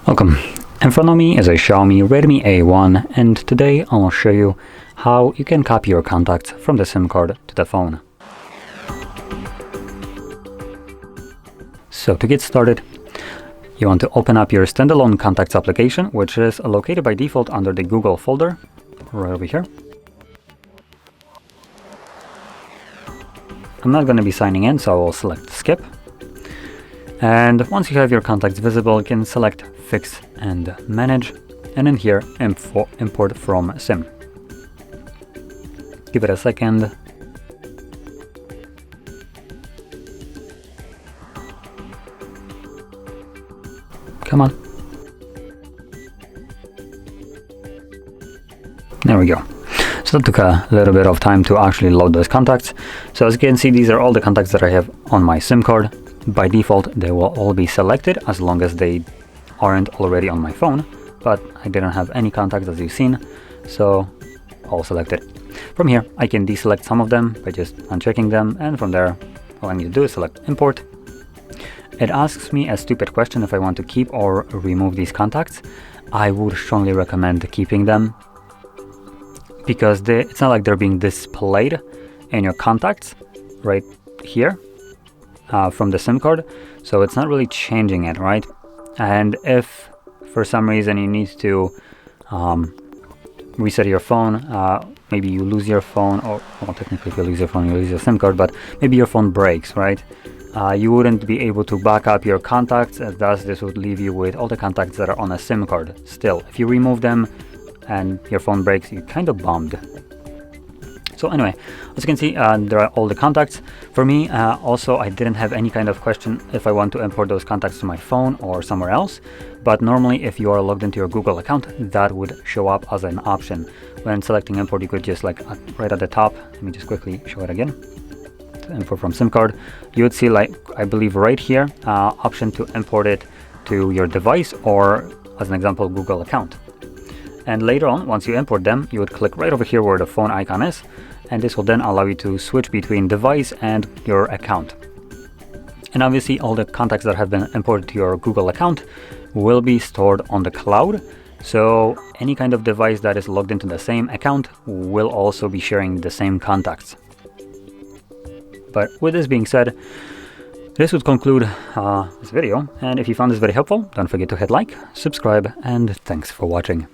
Welcome. In front of me is a Xiaomi Redmi A1, and today I'll show you how you can copy your contacts from the SIM card to the phone. So to get started, you want to open up your standalone contacts application, which is located by default under the Google folder, right over here. I'm not going to be signing in, so I will select skip. And once you have your contacts visible, you can select Fix and Manage, and in here, Import from SIM. Give it a second. Come on. There we go. So that took a little bit of time to actually load those contacts. So as you can see, these are all the contacts that I have on my SIM card. By default, they will all be selected as long as they aren't already on my phone, but I didn't have any contacts as you've seen, so all selected. From here, I can deselect some of them by just unchecking them, and from there, all I need to do is select Import. It asks me a stupid question if I want to keep or remove these contacts. I would strongly recommend keeping them, because it's not like they're being displayed in your contacts right here from the SIM card, so it's not really changing it, right? And if for some reason you need to reset your phone, maybe you lose your phone, or well, technically if you lose your phone, you lose your SIM card, but maybe your phone breaks, right? You wouldn't be able to back up your contacts, as thus this would leave you with all the contacts that are on a SIM card still. If you remove them and your phone breaks, you're kind of bummed. So anyway, as you can see, there are all the contacts. For me, also, I didn't have any kind of question if I want to import those contacts to my phone or somewhere else. But normally, if you are logged into your Google account, that would show up as an option. When selecting import, you could just right at the top, let me just quickly show it again. To import from SIM card, you would see, I believe right here, option to import it to your device or, as an example, Google account. And later on, once you import them, you would click right over here where the phone icon is, and this will then allow you to switch between device and your account. And obviously, all the contacts that have been imported to your Google account will be stored on the cloud, so any kind of device that is logged into the same account will also be sharing the same contacts. But with this being said, this would conclude this video, and if you found this very helpful, don't forget to hit like, subscribe, and thanks for watching.